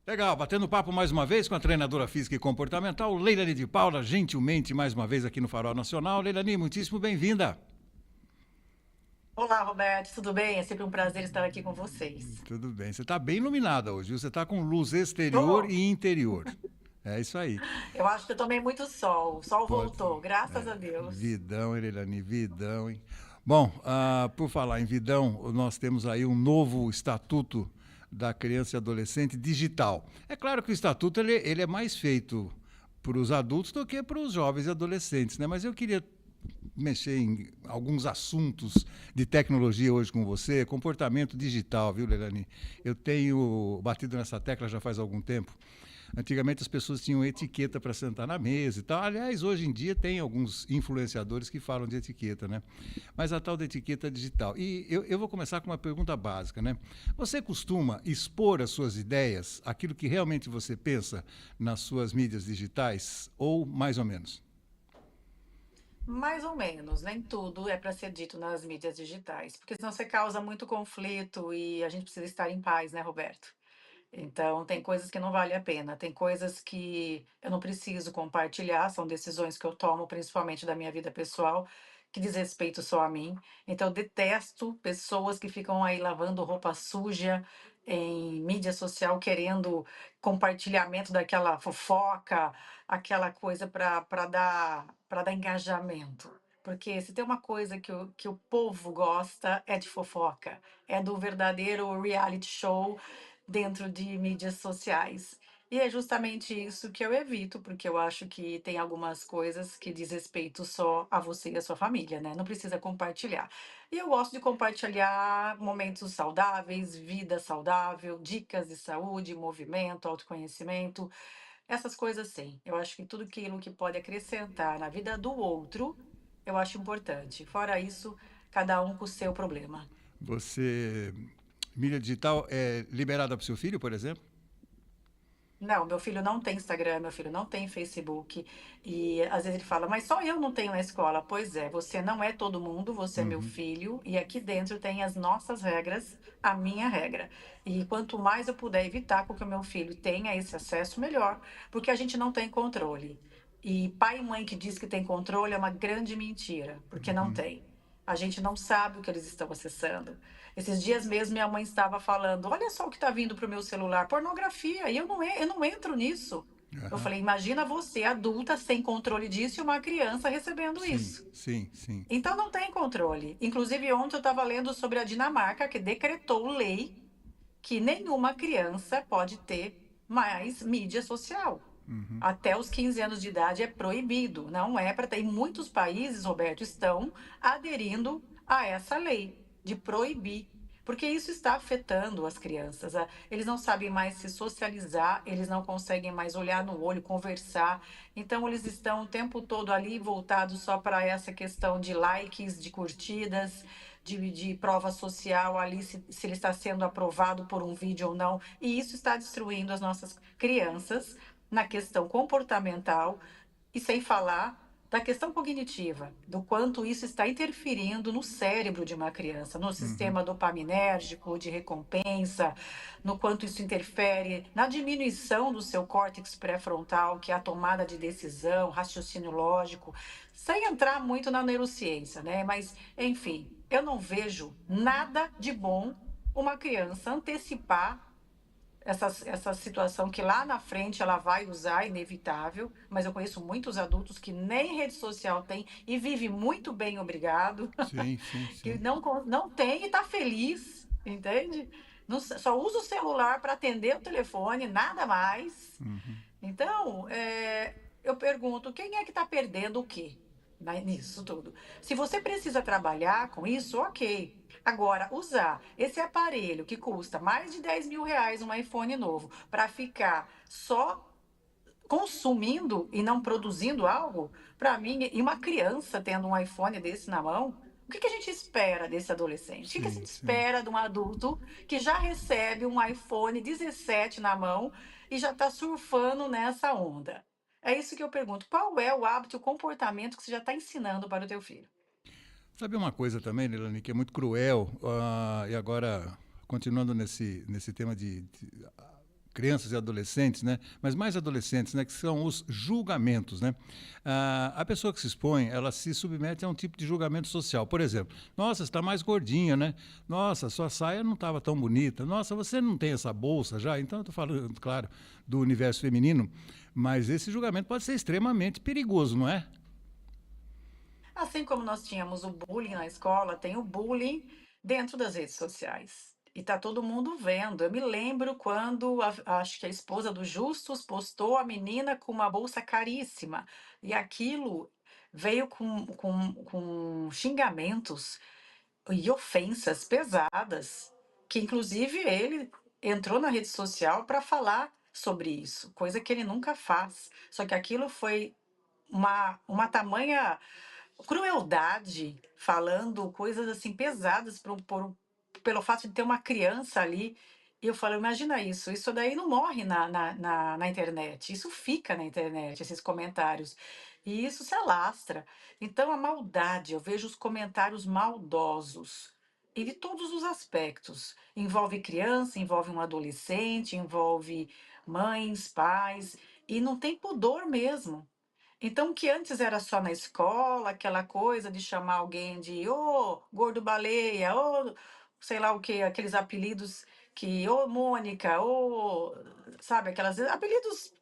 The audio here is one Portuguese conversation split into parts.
Legal, batendo papo mais uma vez com a treinadora física e comportamental, Leilani de Paula, gentilmente mais uma vez aqui no Farol Nacional. Leilani, muitíssimo bem-vinda. Olá, Roberto, tudo bem? É sempre um prazer estar aqui com vocês. Tudo bem, você está bem iluminada hoje, viu? Você está com luz exterior Tô. e interior. É isso aí. Eu acho que eu tomei muito sol. O sol Pode. voltou, graças a Deus. Vidão, hein, Leilani, vidão, hein? Bom, por falar em vidão, nós temos aí um novo estatuto da criança e adolescente digital. É claro que o estatuto ele é mais feito para os adultos do que para os jovens e adolescentes, né? Mas eu queria mexer em alguns assuntos de tecnologia hoje com você, comportamento digital, viu, Leilani? Eu tenho batido nessa tecla já faz algum tempo. Antigamente as pessoas tinham etiqueta para sentar na mesa e tal. Aliás, hoje em dia tem alguns influenciadores que falam de etiqueta, né? Mas a tal da etiqueta digital. E eu vou começar com uma pergunta básica, né? Você costuma expor as suas ideias, aquilo que realmente você pensa nas suas mídias digitais, ou mais ou menos? Mais ou menos, nem tudo é para ser dito nas mídias digitais, porque senão você causa muito conflito e a gente precisa estar em paz, né, Roberto? Então, tem coisas que não vale a pena, tem coisas que eu não preciso compartilhar, são decisões que eu tomo, principalmente da minha vida pessoal, que diz respeito só a mim. Então, eu detesto pessoas que ficam aí lavando roupa suja em mídia social, querendo compartilhamento daquela fofoca, aquela coisa para dar engajamento. Porque se tem uma coisa que o povo gosta é de fofoca, é do verdadeiro reality show dentro de mídias sociais. E é justamente isso que eu evito, porque eu acho que tem algumas coisas que diz respeito só a você e a sua família, né? Não precisa compartilhar. E eu gosto de compartilhar momentos saudáveis, vida saudável, dicas de saúde, movimento, autoconhecimento, essas coisas sim. Eu acho que tudo aquilo que pode acrescentar na vida do outro, eu acho importante. Fora isso, cada um com o seu problema. Você. Mídia digital é liberada para o seu filho, por exemplo? Não, meu filho não tem Instagram, meu filho não tem Facebook. E às vezes ele fala, mas só eu não tenho na escola. Pois é, você não é todo mundo, você é meu Uhum. filho, e aqui dentro tem as nossas regras, a minha regra. E quanto mais eu puder evitar com que o meu filho tenha esse acesso, melhor, porque a gente não tem controle. E pai e mãe que diz que tem controle é uma grande mentira, porque não tem. A gente não sabe o que eles estão acessando. Esses dias mesmo minha mãe estava falando: olha só o que está vindo para o meu celular, pornografia, e eu não entro nisso. Eu Aham. falei: imagina você, adulta, sem controle disso, e uma criança recebendo Sim, isso. sim, sim. Então não tem controle. Inclusive, ontem eu estava lendo sobre a Dinamarca, que decretou lei que nenhuma criança pode ter mais mídia social. Até os 15 anos de idade é proibido, não é para ter. E muitos países, Roberto, estão aderindo a essa lei de proibir, porque isso está afetando as crianças. Eles não sabem mais se socializar, eles não conseguem mais olhar no olho, conversar. Então, eles estão o tempo todo ali voltados só para essa questão de likes, de curtidas, de prova social ali, se ele está sendo aprovado por um vídeo ou não. E isso está destruindo as nossas crianças na questão comportamental e sem falar da questão cognitiva, do quanto isso está interferindo no cérebro de uma criança, no Uhum. sistema dopaminérgico, de recompensa, no quanto isso interfere na diminuição do seu córtex pré-frontal, que é a tomada de decisão, raciocínio lógico, sem entrar muito na neurociência, né? Mas, enfim, eu não vejo nada de bom uma criança antecipar essa situação que lá na frente ela vai usar, inevitável, mas eu conheço muitos adultos que nem rede social tem e vive muito bem, obrigado, Sim, sim, que sim. não tem e está feliz, entende? Só usa o celular para atender o telefone, nada mais. Uhum. Então, eu pergunto, quem é que está perdendo o quê nisso tudo? Se você precisa trabalhar com isso, ok. Agora, usar esse aparelho que custa mais de R$ 10.000, um iPhone novo, para ficar só consumindo e não produzindo algo, para mim, e uma criança tendo um iPhone desse na mão, o que que a gente espera desse adolescente? O que que a Sim, gente sim. espera de um adulto que já recebe um iPhone 17 na mão e já está surfando nessa onda? É isso que eu pergunto. Qual é o hábito, o comportamento que você já está ensinando para o teu filho? Sabe uma coisa também, Nelani, que é muito cruel, e agora, continuando nesse tema de crianças e adolescentes, né? Mas mais adolescentes, né? Que são os julgamentos, né? A pessoa que se expõe, ela se submete a um tipo de julgamento social. Por exemplo, nossa, você está mais gordinha, né? Nossa, sua saia não estava tão bonita. Nossa, você não tem essa bolsa já? Então, eu estou falando, claro, do universo feminino, mas esse julgamento pode ser extremamente perigoso, não é? Assim como nós tínhamos o bullying na escola, tem o bullying dentro das redes sociais. E tá todo mundo vendo. Eu me lembro quando acho que a esposa do Justus postou a menina com uma bolsa caríssima. E aquilo veio com xingamentos e ofensas pesadas, que inclusive ele entrou na rede social para falar sobre isso, coisa que ele nunca faz. Só que aquilo foi uma tamanha crueldade, falando coisas assim pesadas pelo fato de ter uma criança ali. E eu falo, imagina isso, isso daí não morre na internet, isso fica na internet, esses comentários. E isso se alastra. Então, a maldade, eu vejo os comentários maldosos. E de todos os aspectos. Envolve criança, envolve um adolescente, envolve mães, pais, e não tem pudor mesmo. Então, o que antes era só na escola, aquela coisa de chamar alguém de ô gordo baleia, ô sei lá o quê, aqueles apelidos que, ô Mônica, ô, sabe, aquelas apelidos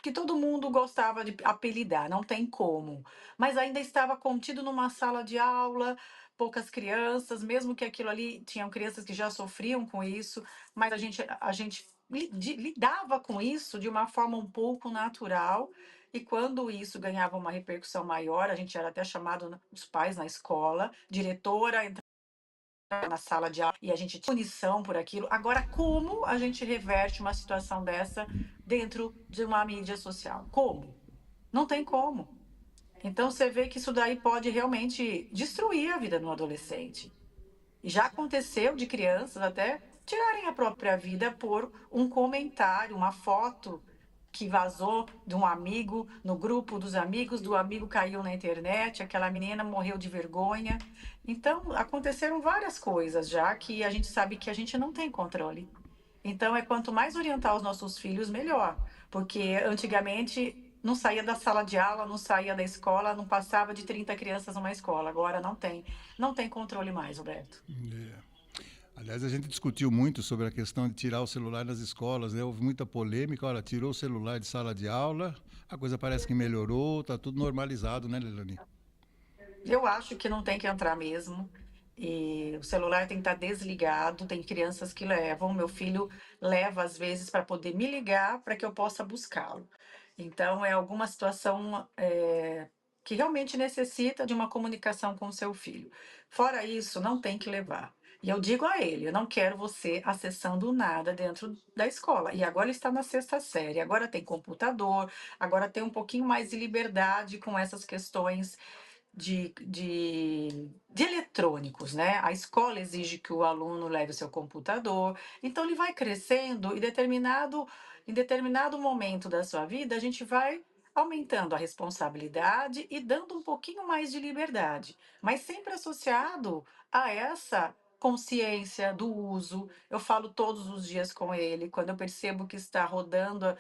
que todo mundo gostava de apelidar, não tem como. Mas ainda estava contido numa sala de aula, poucas crianças, mesmo que aquilo ali tinham crianças que já sofriam com isso, mas a gente lidava com isso de uma forma um pouco natural. E quando isso ganhava uma repercussão maior, a gente era até chamado, os pais na escola, diretora entrava na sala de aula e a gente tinha punição por aquilo. Agora, como a gente reverte uma situação dessa dentro de uma mídia social? Como? Não tem como. Então você vê que isso daí pode realmente destruir a vida do adolescente. E já aconteceu de crianças até tirarem a própria vida por um comentário, uma foto que vazou de um amigo no grupo dos amigos, do amigo caiu na internet, aquela menina morreu de vergonha. Então, aconteceram várias coisas já que a gente sabe que a gente não tem controle. Então, é quanto mais orientar os nossos filhos, melhor. Porque antigamente não saía da sala de aula, não saía da escola, não passava de 30 crianças numa escola. Agora não tem. Não tem controle mais, Roberto. É. Aliás, a gente discutiu muito sobre a questão de tirar o celular nas escolas, né? Houve muita polêmica. Olha, tirou o celular de sala de aula, a coisa parece que melhorou, está tudo normalizado, né, Lelani? Eu acho que não tem que entrar mesmo. E o celular tem que estar desligado. Tem crianças que levam. Meu filho leva às vezes para poder me ligar para que eu possa buscá-lo. Então é alguma situação que realmente necessita de uma comunicação com o seu filho. Fora isso, não tem que levar. E eu digo a ele, eu não quero você acessando nada dentro da escola. E agora ele está na sexta série, agora tem computador, agora tem um pouquinho mais de liberdade com essas questões de eletrônicos, né? A escola exige que o aluno leve o seu computador, então ele vai crescendo e em determinado momento da sua vida, a gente vai aumentando a responsabilidade e dando um pouquinho mais de liberdade, mas sempre associado a essa consciência do uso. Eu falo todos os dias com ele, quando eu percebo que está rodando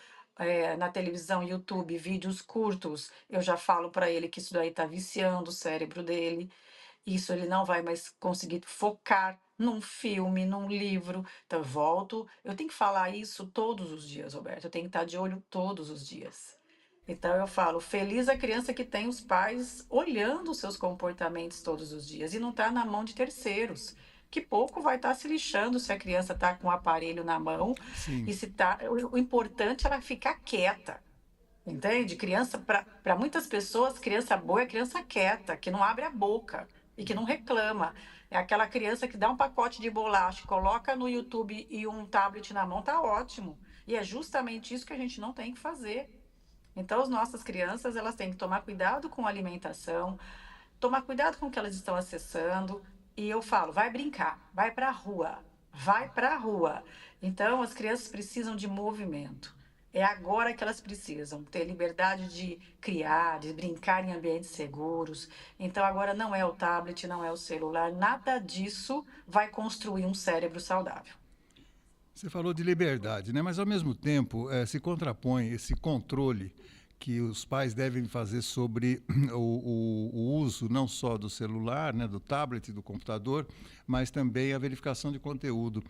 na televisão, YouTube, vídeos curtos, eu já falo para ele que isso daí está viciando o cérebro dele. Isso ele não vai mais conseguir focar num filme, num livro. Então, eu volto. Eu tenho que falar isso todos os dias, Roberto. Eu tenho que estar de olho todos os dias. Então, eu falo: feliz a criança que tem os pais olhando os seus comportamentos todos os dias e não está na mão de terceiros. Que pouco vai estar se lixando se a criança está com o aparelho na mão Sim. e se tá. O importante é ela ficar quieta. Entende? Criança, para muitas pessoas, criança boa é criança quieta, que não abre a boca e que não reclama. É aquela criança que dá um pacote de bolacha, coloca no YouTube e um tablet na mão, tá ótimo. E é justamente isso que a gente não tem que fazer. Então, as nossas crianças, elas têm que tomar cuidado com a alimentação, tomar cuidado com o que elas estão acessando. E eu falo, vai brincar, vai para a rua, vai para a rua. Então, as crianças precisam de movimento. É agora que elas precisam ter liberdade de criar, de brincar em ambientes seguros. Então, agora não é o tablet, não é o celular, nada disso vai construir um cérebro saudável. Você falou de liberdade, né? Mas ao mesmo tempo se contrapõe esse controle que os pais devem fazer sobre o uso não só do celular, né, do tablet, do computador, mas também a verificação de conteúdo.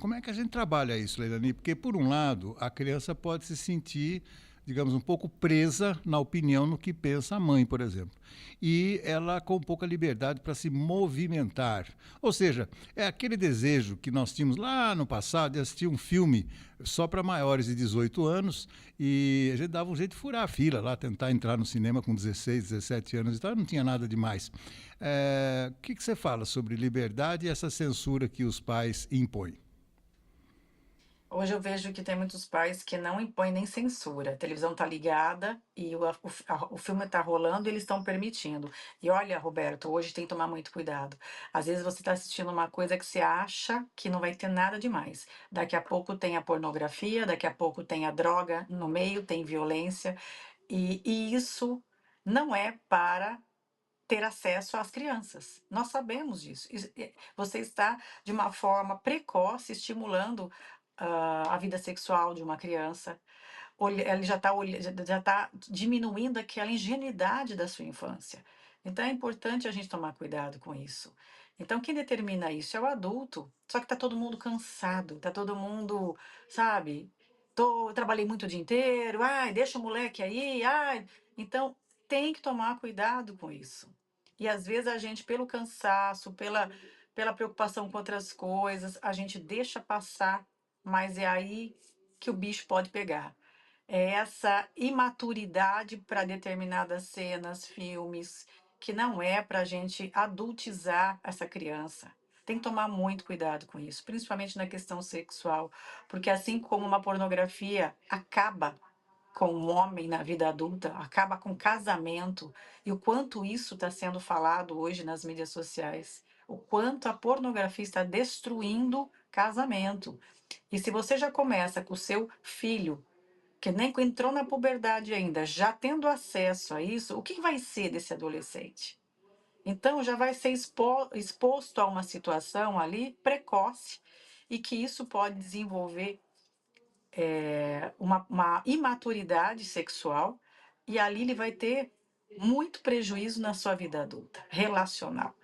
Como é que a gente trabalha isso, Leilani? Porque, por um lado, a criança pode se sentir, digamos, um pouco presa na opinião no que pensa a mãe, por exemplo. E ela com pouca liberdade para se movimentar. Ou seja, é aquele desejo que nós tínhamos lá no passado de assistir um filme só para maiores de 18 anos e a gente dava um jeito de furar a fila lá, tentar entrar no cinema com 16, 17 anos e tal, não tinha nada demais. O que você fala sobre liberdade e essa censura que os pais impõem? Hoje eu vejo que tem muitos pais que não impõem nem censura. A televisão está ligada e o filme está rolando e eles estão permitindo. E olha, Roberto, hoje tem que tomar muito cuidado. Às vezes você está assistindo uma coisa que você acha que não vai ter nada demais. Daqui a pouco tem a pornografia, daqui a pouco tem a droga no meio, tem violência. E isso não é para ter acesso às crianças. Nós sabemos disso. Você está, de uma forma precoce, estimulando a vida sexual de uma criança. Ele já tá diminuindo aquela ingenuidade da sua infância. Então é importante a gente tomar cuidado com isso. Então quem determina isso é o adulto. Só que está todo mundo cansado, está todo mundo, sabe? Trabalhei muito o dia inteiro, ai, deixa o moleque aí, ai. Então tem que tomar cuidado com isso. E às vezes a gente, pelo cansaço, pela preocupação com outras coisas, a gente deixa passar, mas é aí que o bicho pode pegar. É essa imaturidade para determinadas cenas, filmes, que não é para a gente adultizar essa criança. Tem que tomar muito cuidado com isso, principalmente na questão sexual, porque assim como uma pornografia acaba com o homem na vida adulta, acaba com o casamento, e o quanto isso está sendo falado hoje nas mídias sociais, o quanto a pornografia está destruindo casamento. E se você já começa com o seu filho, que nem entrou na puberdade ainda, já tendo acesso a isso, o que vai ser desse adolescente? Então, já vai ser exposto a uma situação ali precoce e que isso pode desenvolver uma imaturidade sexual e ali ele vai ter muito prejuízo na sua vida adulta, relacional.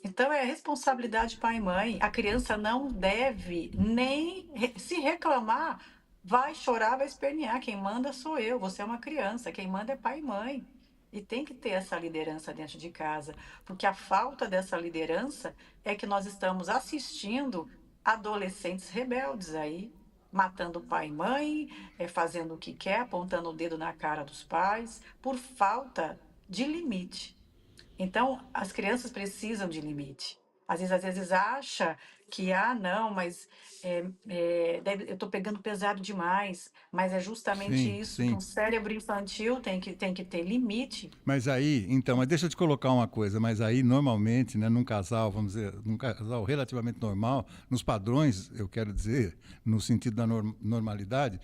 Então é responsabilidade pai e mãe. A criança não deve nem se reclamar, vai chorar, vai espernear. Quem manda sou eu, você é uma criança, quem manda é pai e mãe. E tem que ter essa liderança dentro de casa, porque a falta dessa liderança é que nós estamos assistindo adolescentes rebeldes aí, matando pai e mãe, fazendo o que quer, apontando o dedo na cara dos pais, por falta de limite. Então, as crianças precisam de limite. Às vezes acha que, não, mas eu estou pegando pesado demais. Mas é justamente Sim, isso que sim. um cérebro infantil tem que ter limite. Mas aí, então, mas deixa eu te colocar uma coisa, mas aí normalmente, né, num casal, vamos dizer, num casal relativamente normal, nos padrões, eu quero dizer, no sentido da normalidade,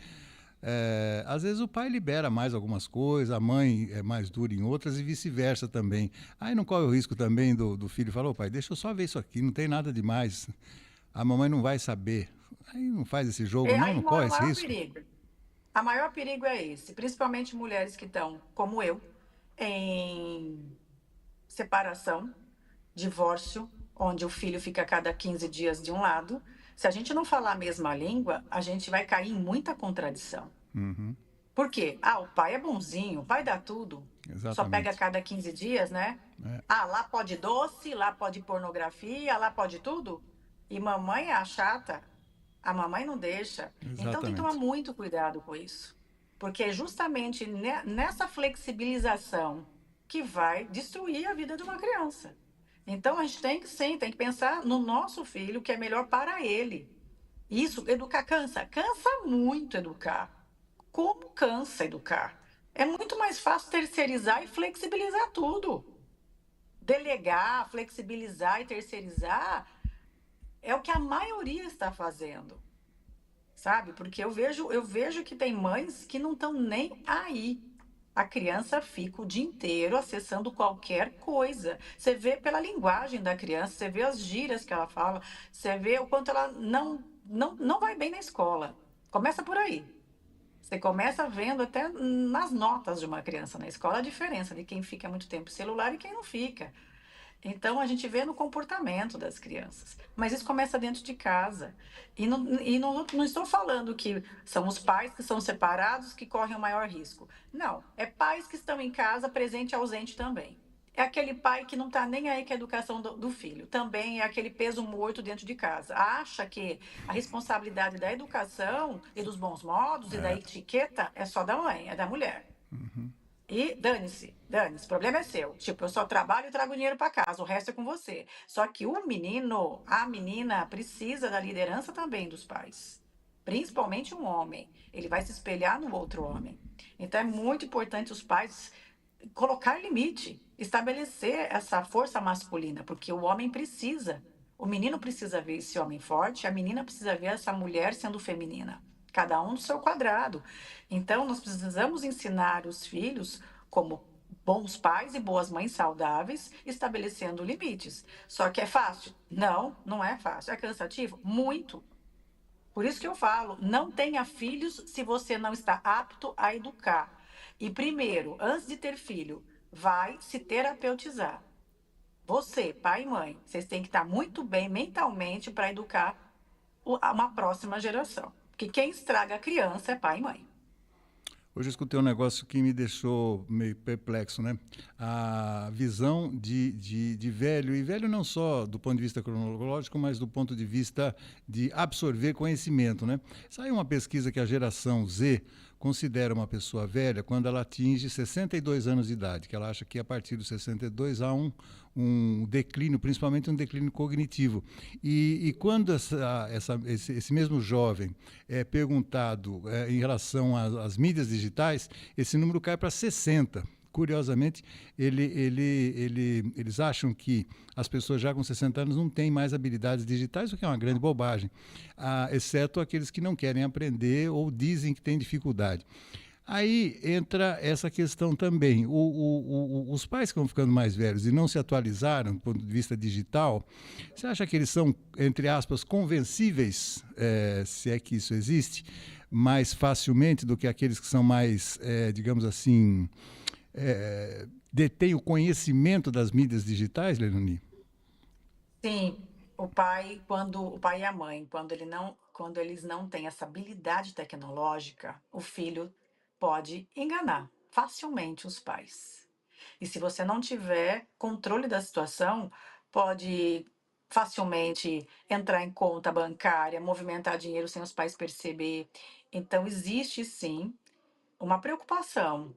às vezes o pai libera mais algumas coisas, a mãe é mais dura em outras e vice-versa também. Aí não corre o risco também do filho falar, ô pai, deixa eu só ver isso aqui, não tem nada demais, a mamãe não vai saber. Aí não faz esse jogo, não? Aí Não mora corre o esse maior risco? perigo. O maior perigo é esse, principalmente mulheres que estão, como eu, em separação, divórcio, onde o filho fica a cada 15 dias de um lado. Se a gente não falar a mesma língua, a gente vai cair em muita contradição. Uhum, Por quê? O pai é bonzinho, o pai dá tudo. Só pega a exatamente. cada 15 dias, né? É, Lá pode doce, lá pode pornografia, lá pode tudo. E mamãe é a chata. A mamãe não deixa. Então tem que tomar exatamente. muito cuidado com isso. Porque é justamente nessa flexibilização que vai destruir a vida de uma criança. Então a gente tem que sim, tem que pensar no nosso filho, o que é melhor para ele. Isso, educar cansa? Cansa muito educar. Como cansa educar? É muito mais fácil terceirizar e flexibilizar tudo. Delegar, flexibilizar e terceirizar é o que a maioria está fazendo, sabe? Porque eu vejo que tem mães que não estão nem aí. A criança fica o dia inteiro acessando qualquer coisa. Você vê pela linguagem da criança, você vê as gírias que ela fala, você vê o quanto ela não não vai bem na escola. Começa por aí. Você começa vendo até nas notas de uma criança na escola a diferença de quem fica muito tempo no celular e quem não fica. Então a gente vê no comportamento das crianças, mas isso começa dentro de casa. E não estou falando que são os pais que são separados que correm o maior risco. Não, é pais que estão em casa, presente e ausente também. É aquele pai que não está nem aí com a educação do filho. Também é aquele peso morto dentro de casa. Acha que a responsabilidade da educação e dos bons modos e da etiqueta é só da mãe, é da mulher. E dane-se, o problema é seu. Tipo, eu só trabalho e trago dinheiro para casa, o resto é com você. Só que o menino, a menina, precisa da liderança também dos pais. Principalmente um homem. Ele vai se espelhar no outro homem. Então é muito importante os pais colocar limite, estabelecer essa força masculina, porque o homem precisa. O menino precisa ver esse homem forte, a menina precisa ver essa mulher sendo feminina. Cada um no seu quadrado. Então, nós precisamos ensinar os filhos como bons pais e boas mães saudáveis, estabelecendo limites. Só que é fácil? Não, não é fácil. É cansativo? Muito. Por isso que eu falo, não tenha filhos se você não está apto a educar. E primeiro, antes de ter filho, vai se terapeutizar. Você, pai e mãe, vocês têm que estar muito bem mentalmente para educar uma próxima geração. Porque quem estraga a criança é pai e mãe. Hoje eu escutei um negócio que me deixou meio perplexo, né? A visão de velho, e velho não só do ponto de vista cronológico, mas do ponto de vista de absorver conhecimento, né? Saiu uma pesquisa que a geração Z considera uma pessoa velha quando ela atinge 62 anos de idade, que ela acha que a partir dos 62 há um declínio, principalmente um declínio cognitivo. E quando esse mesmo jovem é perguntado em relação às mídias digitais, esse número cai para 60. Curiosamente, eles acham que as pessoas já com 60 anos não têm mais habilidades digitais, o que é uma grande bobagem, exceto aqueles que não querem aprender ou dizem que têm dificuldade. Aí entra essa questão também. Os pais que vão ficando mais velhos e não se atualizaram do ponto de vista digital, você acha que eles são, entre aspas, convencíveis, se é que isso existe, mais facilmente do que aqueles que são mais, digamos assim, detêm o conhecimento das mídias digitais, Lenoni? Sim, o pai e a mãe, quando eles não têm essa habilidade tecnológica, o filho pode enganar facilmente os pais. E se você não tiver controle da situação, pode facilmente entrar em conta bancária, movimentar dinheiro sem os pais perceber. Então existe sim uma preocupação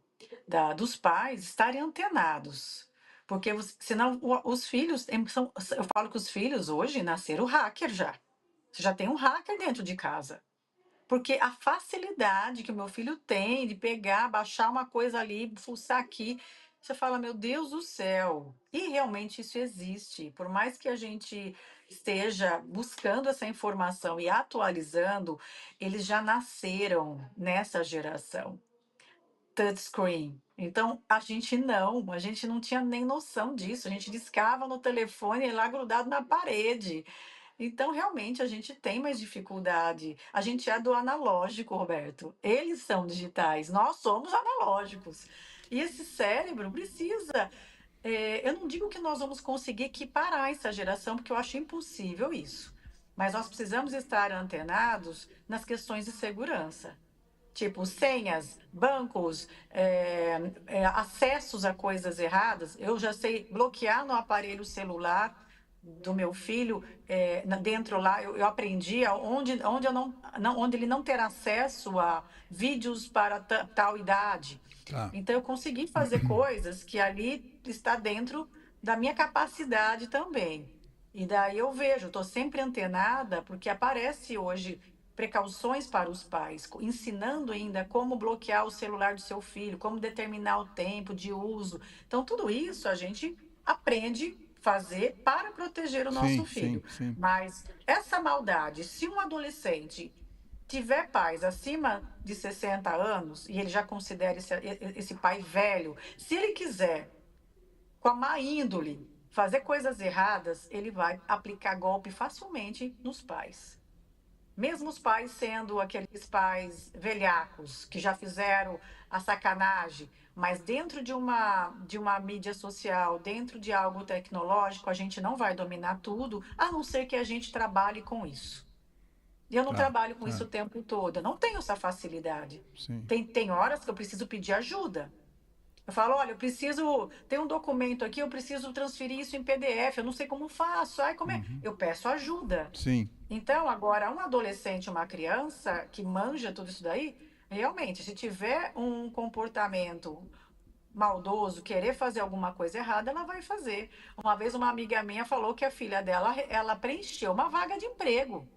dos pais estarem antenados. Porque senão os filhos, eu falo que os filhos hoje nasceram hacker já. Você já tem um hacker dentro de casa. Porque a facilidade que o meu filho tem de pegar, baixar uma coisa ali, fuçar aqui, você fala, meu Deus do céu. E realmente isso existe. Por mais que a gente esteja buscando essa informação e atualizando, eles já nasceram nessa geração touchscreen. Então, a gente não tinha nem noção disso. A gente discava no telefone lá grudado na parede. Então, realmente, a gente tem mais dificuldade. A gente é do analógico, Roberto. Eles são digitais, nós somos analógicos. E esse cérebro precisa. Eu não digo que nós vamos conseguir equiparar essa geração, porque eu acho impossível isso. Mas nós precisamos estar antenados nas questões de segurança. Tipo, senhas, bancos, acessos a coisas erradas. Eu já sei bloquear no aparelho celular do meu filho, dentro lá, eu aprendi onde, onde ele não ter acesso a vídeos para tal idade. Tá. Então, eu consegui fazer coisas que ali está dentro da minha capacidade também. E daí eu vejo, estou sempre antenada, porque aparece hoje precauções para os pais, ensinando ainda como bloquear o celular do seu filho, como determinar o tempo de uso. Então, tudo isso a gente aprende a fazer para proteger o nosso Sim, sim, filho. sim. Mas essa maldade, se um adolescente tiver pais acima de 60 anos, e ele já considera esse pai velho, se ele quiser, com a má índole, fazer coisas erradas, ele vai aplicar golpe facilmente nos pais. Mesmo os pais sendo aqueles pais velhacos que já fizeram a sacanagem, mas dentro de uma mídia social, dentro de algo tecnológico, a gente não vai dominar tudo, a não ser que a gente trabalhe com isso. E eu não Tá, trabalho com isso tá, o tempo todo, eu não tenho essa facilidade. sim. Tem horas que eu preciso pedir ajuda. Eu falo, olha, eu preciso, tem um documento aqui, eu preciso transferir isso em PDF, eu não sei como faço. Ai, como é? Uhum. Eu peço ajuda. Sim, Então, agora, um adolescente, uma criança que manja tudo isso daí, realmente, se tiver um comportamento maldoso, querer fazer alguma coisa errada, ela vai fazer. Uma vez uma amiga minha falou que a filha dela, ela preencheu uma vaga de emprego.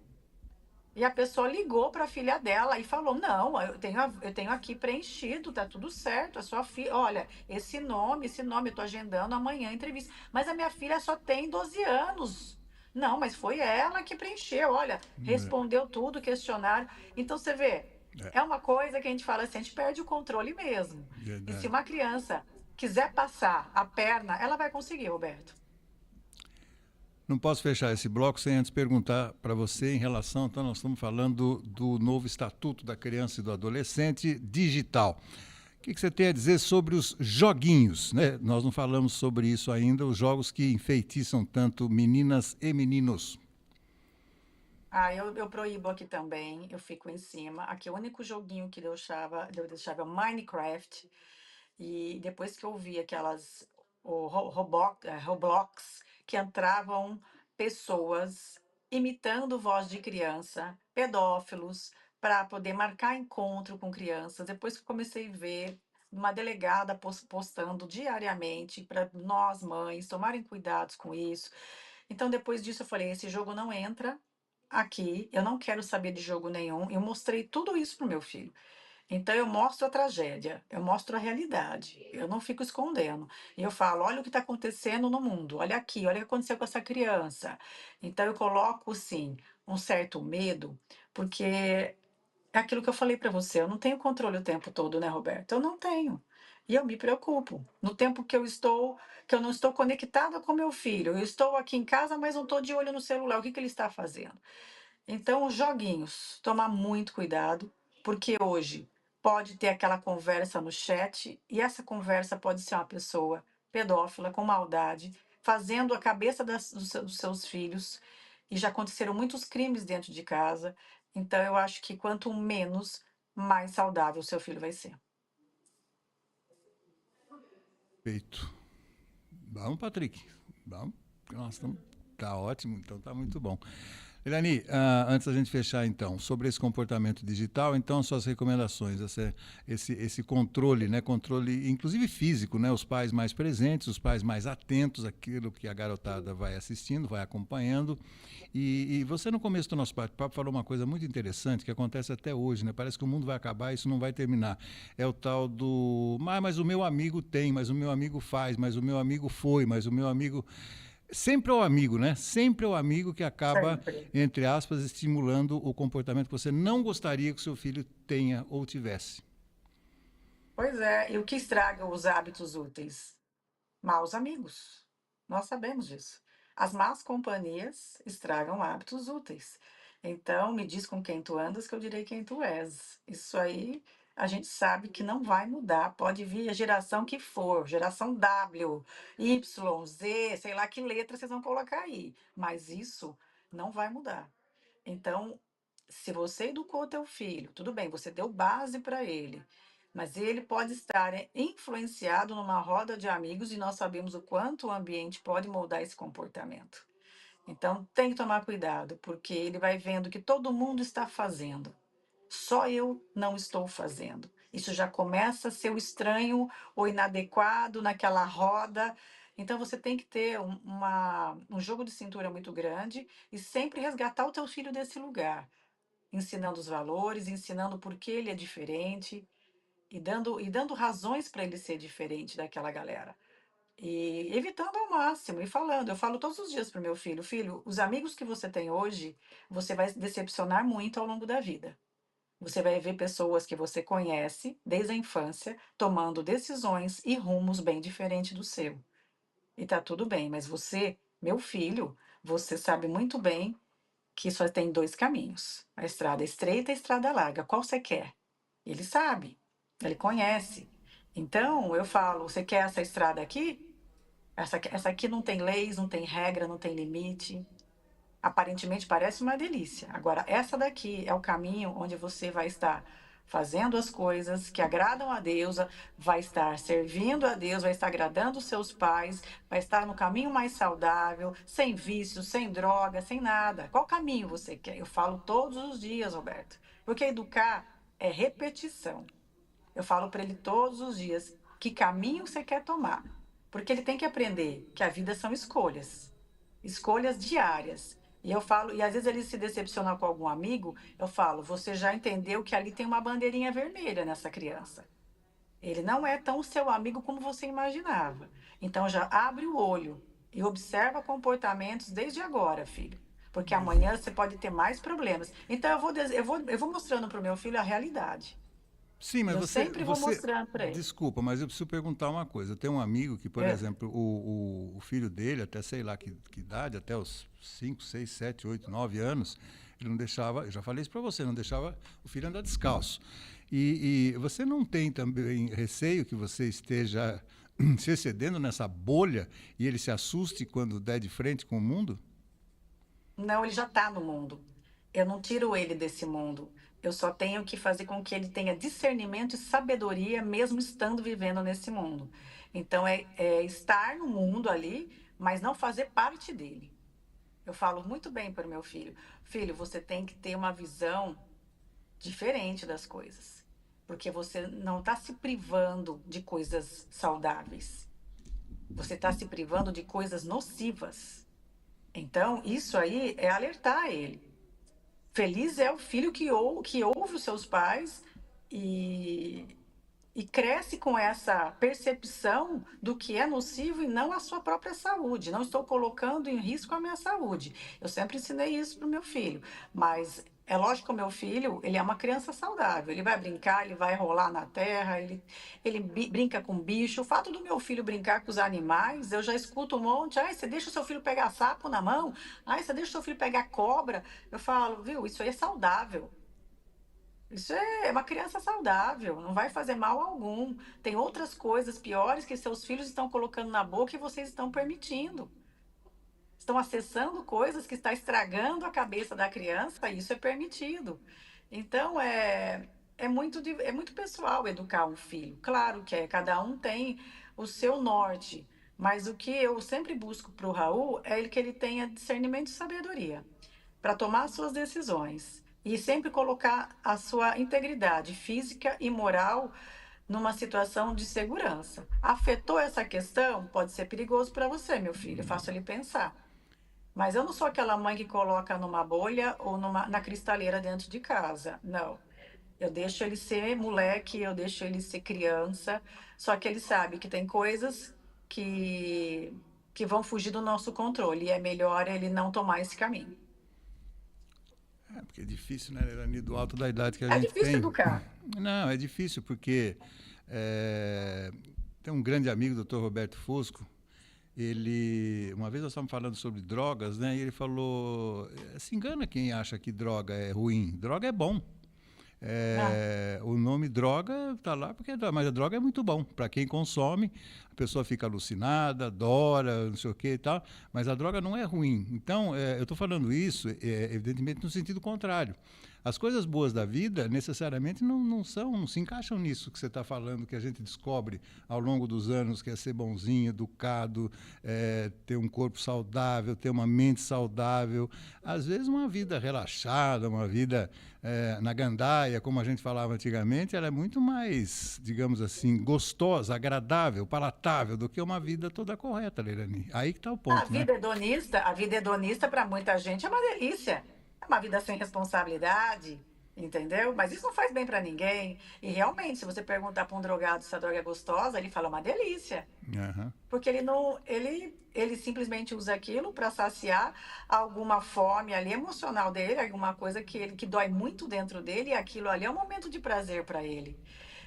E a pessoa ligou para a filha dela e falou: Não, eu tenho aqui preenchido, tá tudo certo. A sua filha, olha, esse nome, eu tô agendando amanhã a entrevista. Mas a minha filha só tem 12 anos. Não, mas foi ela que preencheu, olha, é, respondeu tudo, questionário. Então você vê, é, é uma coisa que a gente fala assim, a gente perde o controle mesmo. E se verdade. uma criança quiser passar a perna, ela vai conseguir, Roberto. Não posso fechar esse bloco sem antes perguntar para você em relação. Então, nós estamos falando do novo Estatuto da Criança e do Adolescente digital. O que você tem a dizer sobre os joguinhos? Né? Nós não falamos sobre isso ainda, os jogos que enfeitiçam tanto meninas e meninos. Ah, eu proíbo aqui também, eu fico em cima. Aqui o único joguinho que eu deixava Minecraft. E depois que eu vi Roblox, que entravam pessoas imitando voz de criança, pedófilos, para poder marcar encontro com crianças. Depois que eu comecei a ver uma delegada postando diariamente para nós, mães, tomarem cuidados com isso. Então, depois disso, eu falei: esse jogo não entra aqui, eu não quero saber de jogo nenhum. Eu mostrei tudo isso pro meu filho. Então eu mostro a tragédia, eu mostro a realidade, eu não fico escondendo. E eu falo: olha o que está acontecendo no mundo, olha aqui, olha o que aconteceu com essa criança. Então eu coloco, sim, um certo medo, porque é aquilo que eu falei para você, eu não tenho controle o tempo todo, né, Roberto? Eu não tenho. E eu me preocupo. No tempo que eu não estou conectada com meu filho, eu estou aqui em casa, mas não estou de olho no celular, o que que ele está fazendo? Então, os joguinhos, tomar muito cuidado, porque hoje pode ter aquela conversa no chat e essa conversa pode ser uma pessoa pedófila, com maldade, fazendo a cabeça dos seus filhos, e já aconteceram muitos crimes dentro de casa. Então, eu acho que quanto menos, mais saudável o seu filho vai ser. Feito. Vamos, Patrick. Vamos. Nós estamos. Tá ótimo, então tá muito bom. Elani, antes da gente fechar, então, sobre esse comportamento digital, então, suas recomendações, esse controle, né? Controle, inclusive físico, né? Os pais mais presentes, os pais mais atentos àquilo que a garotada vai assistindo, vai acompanhando. E você, no começo do nosso bate-papo, falou uma coisa muito interessante que acontece até hoje, né? Parece que o mundo vai acabar e isso não vai terminar. É o tal do. Mas o meu amigo tem, mas o meu amigo faz, mas o meu amigo foi, mas o meu amigo. Sempre é o amigo, né? Sempre é o amigo que acaba, Sempre. entre aspas, estimulando o comportamento que você não gostaria que o seu filho tenha ou tivesse. Pois é, e o que estraga os hábitos úteis? Maus amigos. Nós sabemos disso. As más companhias estragam hábitos úteis. Então, me diz com quem tu andas, que eu direi quem tu és. Isso aí a gente sabe que não vai mudar. Pode vir a geração que for, geração W, Y, Z, sei lá que letra vocês vão colocar aí. Mas isso não vai mudar. Então, se você educou teu filho, tudo bem, você deu base para ele, mas ele pode estar influenciado numa roda de amigos e nós sabemos o quanto o ambiente pode moldar esse comportamento. Então, tem que tomar cuidado, porque ele vai vendo que todo mundo está fazendo, só eu não estou fazendo. Isso já começa a ser o estranho ou inadequado naquela roda. Então, você tem que ter um jogo de cintura muito grande e sempre resgatar o teu filho desse lugar, ensinando os valores, ensinando por que ele é diferente e dando razões para ele ser diferente daquela galera. E evitando ao máximo, e falando. Eu falo todos os dias para o meu filho: filho, os amigos que você tem hoje, você vai se decepcionar muito ao longo da vida. Você vai ver pessoas que você conhece desde a infância tomando decisões e rumos bem diferentes do seu. E tá tudo bem, mas você, meu filho, você sabe muito bem que só tem 2 caminhos, a estrada estreita e a estrada larga, qual você quer? Ele sabe, ele conhece. Então eu falo: "Você quer essa estrada aqui? Essa aqui não tem leis, não tem regra, não tem limite. Aparentemente parece uma delícia. Agora, essa daqui é o caminho onde você vai estar fazendo as coisas que agradam a Deus, vai estar servindo a Deus, vai estar agradando os seus pais, vai estar no caminho mais saudável, sem vícios, sem droga, sem nada. Qual caminho você quer?" Eu falo todos os dias, Roberto, porque educar é repetição. Eu falo para ele todos os dias que caminho você quer tomar, porque ele tem que aprender que a vida são escolhas, escolhas diárias. E eu falo, e às vezes ele se decepciona com algum amigo, eu falo: "Você já entendeu que ali tem uma bandeirinha vermelha nessa criança. Ele não é tão seu amigo como você imaginava. Então já abre o olho e observa comportamentos desde agora, filho, porque Mas, amanhã você pode ter mais problemas." Então eu vou mostrando para o meu filho a realidade. sim, mas Eu sempre vou mostrando para ele. desculpa, mas eu preciso perguntar uma coisa. Eu tenho um amigo que, por É. exemplo, o filho dele, até sei lá que idade, até os 5, 6, 7, 8, 9 anos, ele não deixava, eu já falei isso para você, não deixava o filho andar descalço. E você não tem também receio que você esteja se excedendo nessa bolha e ele se assuste quando der de frente com o mundo? Não, ele já está no mundo. Eu não tiro ele desse mundo. Eu só tenho que fazer com que ele tenha discernimento e sabedoria, mesmo estando vivendo nesse mundo. Então, é estar no mundo ali, mas não fazer parte dele. Eu falo muito bem para o meu filho: "Filho, você tem que ter uma visão diferente das coisas, porque você não está se privando de coisas saudáveis. Você está se privando de coisas nocivas." Então, isso aí é alertar ele. Feliz é o filho que ouve os seus pais e, e cresce com essa percepção do que é nocivo e não a sua própria saúde. Não estou colocando em risco a minha saúde. Eu sempre ensinei isso para o meu filho, mas é lógico que o meu filho, ele é uma criança saudável. Ele vai brincar, ele vai rolar na terra, ele brinca com bicho. O fato do meu filho brincar com os animais, eu já escuto um monte: "Ai, você deixa o seu filho pegar sapo na mão? Ai, você deixa o seu filho pegar cobra?" Eu falo: "Viu, isso aí é saudável. Isso é uma criança saudável, não vai fazer mal algum. Tem outras coisas piores que seus filhos estão colocando na boca e vocês estão permitindo. Estão acessando coisas que está estragando a cabeça da criança, e isso é permitido." Então, é muito pessoal educar um filho. Claro que cada um tem o seu norte, mas o que eu sempre busco para o Raul é que ele tenha discernimento e sabedoria para tomar suas decisões e sempre colocar a sua integridade física e moral numa situação de segurança. Afetou essa questão? Pode ser perigoso para você, meu filho. Eu faço ele pensar. Mas eu não sou aquela mãe que coloca numa bolha ou na cristaleira dentro de casa. Não. Eu deixo ele ser moleque, eu deixo ele ser criança, só que ele sabe que tem coisas que, que vão fugir do nosso controle e é melhor ele não tomar esse caminho. É, porque é difícil, né, Leilani, do alto da idade que a É gente difícil tem. educar. Não, é difícil porque tem um grande amigo, doutor Roberto Fusco. Ele, uma vez nós estávamos falando sobre drogas, né? E ele falou: se engana quem acha que droga é ruim. Droga é bom. Ah, O nome droga está lá porque mas a droga é muito bom para quem consome. A pessoa fica alucinada, adora, não sei o que e tal, mas a droga não é ruim. Então, eu estou falando isso, evidentemente, no sentido contrário. As coisas boas da vida necessariamente não se encaixam nisso que você está falando, que a gente descobre ao longo dos anos, que é ser bonzinho, educado, ter um corpo saudável, ter uma mente saudável. Às vezes uma vida relaxada, uma vida na gandaia, como a gente falava antigamente, ela é muito mais, digamos assim, gostosa, agradável, palatável do que uma vida toda correta, Leilani. Aí que está o ponto, né? a vida hedonista para muita gente é uma delícia. É uma vida sem responsabilidade, entendeu? Mas isso não faz bem para ninguém. E realmente, se você perguntar para um drogado se a droga é gostosa, ele fala: "É uma delícia." Aham. Porque ele não, ele simplesmente usa aquilo para saciar alguma fome ali emocional dele, alguma coisa que dói muito dentro dele, e aquilo ali é um momento de prazer para ele.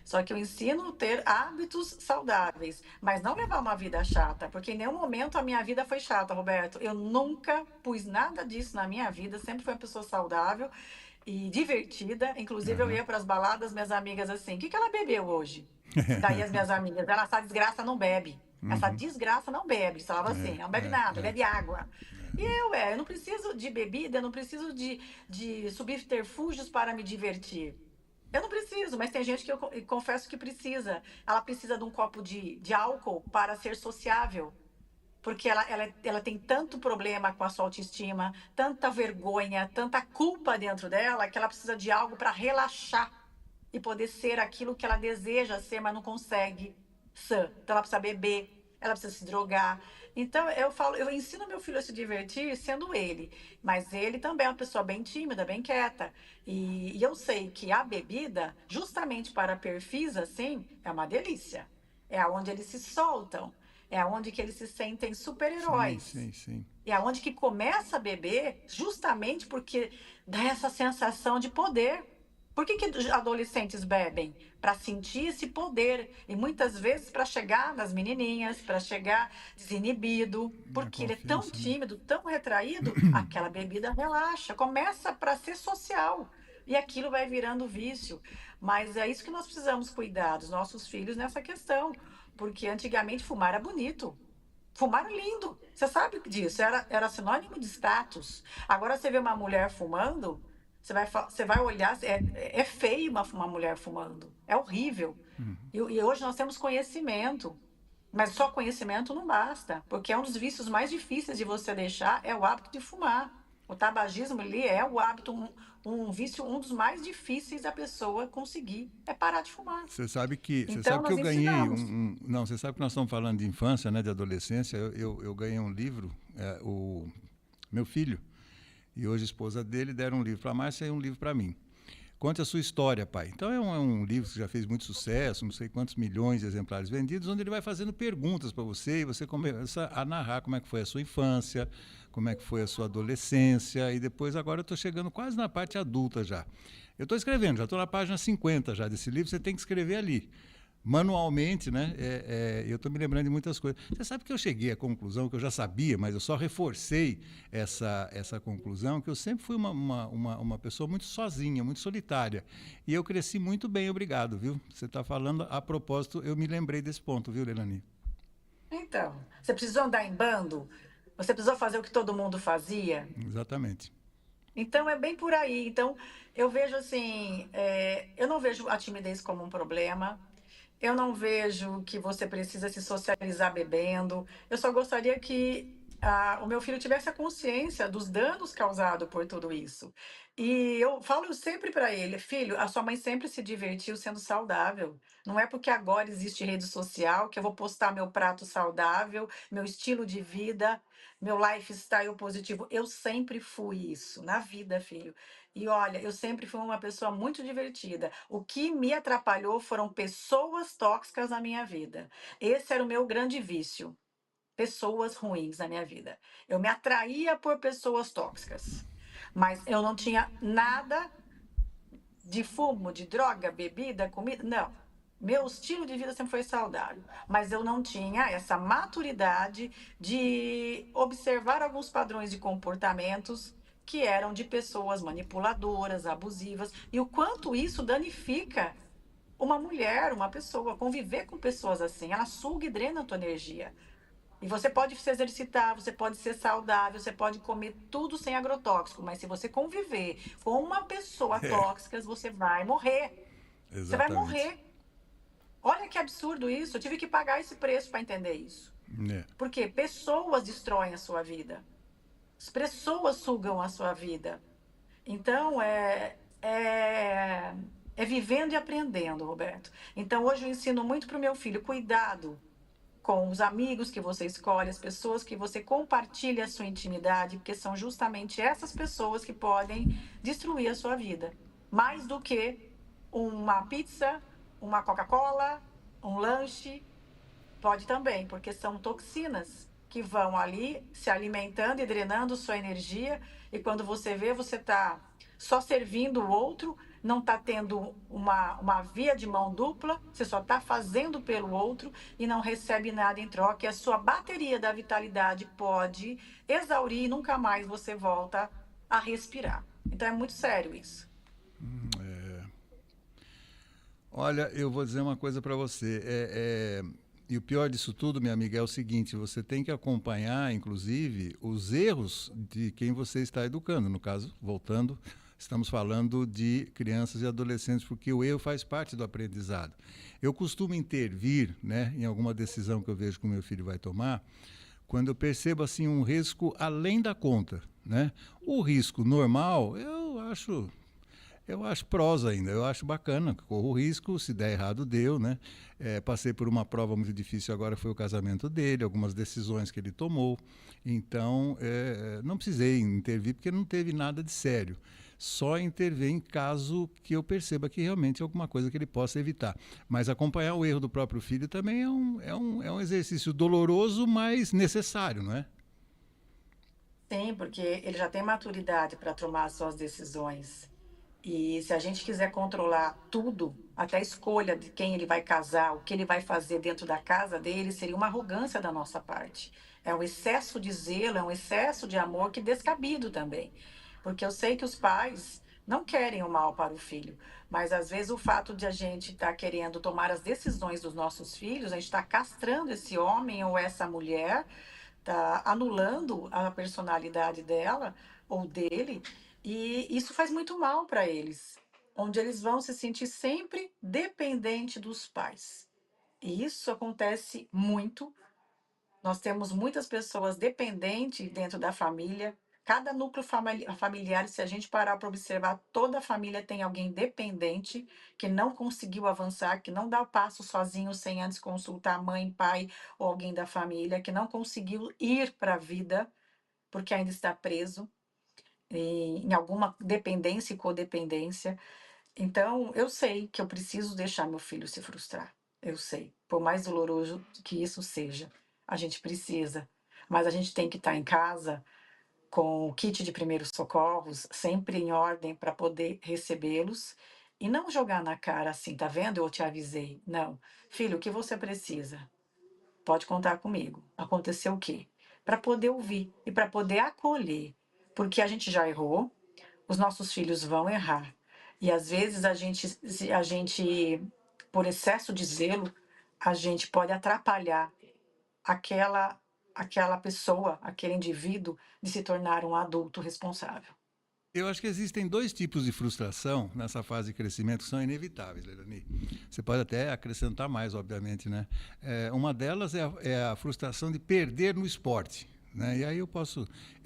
Só que eu ensino a ter hábitos saudáveis, mas não levar uma vida chata, porque em nenhum momento a minha vida foi chata, Roberto. Eu nunca pus nada disso na minha vida, sempre fui uma pessoa saudável e divertida. Inclusive, eu Aham. ia para as baladas, minhas amigas assim: o que que ela bebeu hoje? Daí as minhas amigas, ela, essa desgraça não bebe. Essa Uhum. desgraça não bebe. Eles falavam assim: É, não bebe é, nada, é. bebe água. E eu não preciso de bebida, eu não preciso de subterfúgios para me divertir. Eu não preciso, mas tem gente que eu confesso que precisa. Ela precisa de um copo de álcool para ser sociável. Porque ela tem tanto problema com a sua autoestima, tanta vergonha, tanta culpa dentro dela, que ela precisa de algo para relaxar e poder ser aquilo que ela deseja ser, mas não consegue ser. Então ela precisa beber, ela precisa se drogar. Então eu falo, eu ensino meu filho a se divertir sendo ele, mas ele também é uma pessoa bem tímida, bem quieta. E eu sei que a bebida, justamente para perfis assim, é uma delícia. É aonde eles se soltam, é aonde que eles se sentem Sim, super-heróis. sim, sim. É aonde que começa a beber, justamente porque dá essa sensação de poder. Por que os adolescentes bebem? Para sentir esse poder. E muitas vezes para chegar nas menininhas, para chegar desinibido. A Porque ele é tão confiança, né? tímido, tão retraído, aquela bebida relaxa. Começa para ser social. E aquilo vai virando vício. Mas é isso que nós precisamos cuidar dos nossos filhos nessa questão. Porque antigamente fumar era bonito. Fumar é lindo. Você sabe disso. Era sinônimo de status. Agora você vê uma mulher fumando, você vai olhar, é feio uma mulher fumando. É horrível. E hoje nós temos conhecimento. Mas só conhecimento não basta, porque é um dos vícios mais difíceis de você deixar, é o hábito de fumar. O tabagismo ali é o hábito, um vício, um dos mais difíceis da pessoa conseguir, é parar de fumar. Você Então, sabe que nós eu ganhei ensinamos. não, você sabe que nós estamos falando de infância, né, de adolescência. Eu ganhei um livro, o meu filho e hoje a esposa dele deram um livro para a Márcia e um livro para mim. Conte a sua história, pai. Então é um livro que já fez muito sucesso, não sei quantos milhões de exemplares vendidos, onde ele vai fazendo perguntas para você e você começa a narrar como é que foi a sua infância, como é que foi a sua adolescência e depois agora eu estou chegando quase na parte adulta já. Eu estou escrevendo, já estou na página 50 já desse livro, você tem que escrever ali manualmente, né? Eu estou me lembrando de muitas coisas. Você sabe que eu cheguei à conclusão, que eu já sabia, mas eu só reforcei essa conclusão, que eu sempre fui uma pessoa muito sozinha, muito solitária. E eu cresci muito bem, obrigado, viu? Você está falando, a propósito, eu me lembrei desse ponto, viu, Leilani? Então, você precisou andar em bando? Você precisou fazer o que todo mundo fazia? Exatamente. Então, é bem por aí. Então, eu vejo assim, eu não vejo a timidez como um problema. Eu não vejo que você precisa se socializar bebendo. Eu só gostaria que o meu filho tivesse a consciência dos danos causados por tudo isso. E eu falo sempre para ele, filho, a sua mãe sempre se divertiu sendo saudável. Não é porque agora existe rede social que eu vou postar meu prato saudável, meu estilo de vida, meu lifestyle positivo. Eu sempre fui isso na vida, filho. E olha, eu sempre fui uma pessoa muito divertida. O que me atrapalhou foram pessoas tóxicas na minha vida. Esse era o meu grande vício. Pessoas ruins na minha vida. Eu me atraía por pessoas tóxicas. Mas eu não tinha nada de fumo, de droga, bebida, comida. Não. Meu estilo de vida sempre foi saudável, mas eu não tinha essa maturidade de observar alguns padrões de comportamentos que eram de pessoas manipuladoras, abusivas, e o quanto isso danifica uma mulher, uma pessoa, conviver com pessoas assim, ela suga e drena a tua energia. E você pode se exercitar, você pode ser saudável, você pode comer tudo sem agrotóxico, mas se você conviver com uma pessoa tóxica, você vai morrer. Você vai Exatamente. morrer. Olha que absurdo isso. Eu tive que pagar esse preço para entender isso. É. Porque pessoas destroem a sua vida. As pessoas sugam a sua vida. Então, é vivendo e aprendendo, Roberto. Então, hoje eu ensino muito para o meu filho, cuidado com os amigos que você escolhe, as pessoas que você compartilha a sua intimidade, porque são justamente essas pessoas que podem destruir a sua vida. Mais do que uma pizza, uma Coca-Cola, um lanche, pode também, porque são toxinas que vão ali se alimentando e drenando sua energia, e quando você vê, você está só servindo o outro, não está tendo uma via de mão dupla, você só está fazendo pelo outro e não recebe nada em troca. E a sua bateria da vitalidade pode exaurir e nunca mais você volta a respirar. Então é muito sério isso. Olha, eu vou dizer uma coisa para você. E o pior disso tudo, minha amiga, é o seguinte: você tem que acompanhar, inclusive, os erros de quem você está educando. No caso, voltando, estamos falando de crianças e adolescentes, porque o erro faz parte do aprendizado. Eu costumo intervir, né, em alguma decisão que eu vejo que o meu filho vai tomar, quando eu percebo assim um risco além da conta, né? O risco normal, eu acho prosa ainda, eu acho bacana. Corro o risco, se der errado, deu, né? Passei por uma prova muito difícil, agora foi o casamento dele, algumas decisões que ele tomou. Então, não precisei intervir porque não teve nada de sério. Só intervir em caso que eu perceba que realmente é alguma coisa que ele possa evitar. Mas acompanhar o erro do próprio filho também é um exercício doloroso, mas necessário, não é? Sim, porque ele já tem maturidade para tomar as suas decisões. E se a gente quiser controlar tudo, até a escolha de quem ele vai casar, o que ele vai fazer dentro da casa dele, seria uma arrogância da nossa parte. É um excesso de zelo, é um excesso de amor que é descabido também. Porque eu sei que os pais não querem o mal para o filho, mas às vezes o fato de a gente estar querendo tomar as decisões dos nossos filhos, a gente está castrando esse homem ou essa mulher, está anulando a personalidade dela ou dele, e isso faz muito mal para eles, onde eles vão se sentir sempre dependente dos pais. E isso acontece muito. Nós temos muitas pessoas dependentes dentro da família. Cada núcleo familiar, se a gente parar para observar, toda a família tem alguém dependente que não conseguiu avançar, que não dá o passo sozinho sem antes consultar mãe, pai ou alguém da família, que não conseguiu ir para a vida porque ainda está preso em alguma dependência e codependência. Então, eu sei que eu preciso deixar meu filho se frustrar. Eu sei, por mais doloroso que isso seja, a gente precisa. Mas a gente tem que estar em casa com o kit de primeiros socorros, sempre em ordem para poder recebê-los e não jogar na cara assim, tá vendo? Eu te avisei. Não. Filho, o que você precisa? Pode contar comigo. Aconteceu o quê? Para poder ouvir e para poder acolher. Porque a gente já errou, os nossos filhos vão errar. E às vezes por excesso de zelo, a gente pode atrapalhar aquela aquela pessoa, aquele indivíduo de se tornar um adulto responsável. Eu acho que existem dois tipos de frustração nessa fase de crescimento que são inevitáveis, Leilani. Você pode até acrescentar mais, obviamente, né? Uma delas é a frustração de perder no esporte, né? E aí eu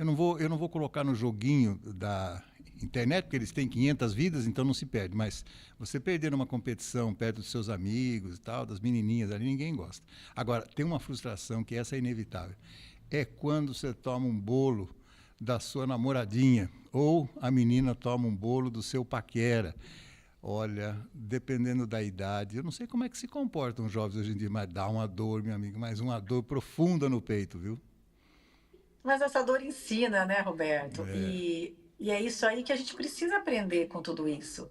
não vou colocar no joguinho da internet, porque eles têm 500 vidas, então não se perde. Mas você perder numa competição perto dos seus amigos e tal, das menininhas ali, ninguém gosta. Agora, tem uma frustração que essa é inevitável. É quando você toma um bolo da sua namoradinha ou a menina toma um bolo do seu paquera. Olha, dependendo da idade, eu não sei como é que se comportam os jovens hoje em dia, mas dá uma dor, meu amigo, mas uma dor profunda no peito, viu? Mas essa dor ensina, né, Roberto? E é isso aí que a gente precisa aprender com tudo isso.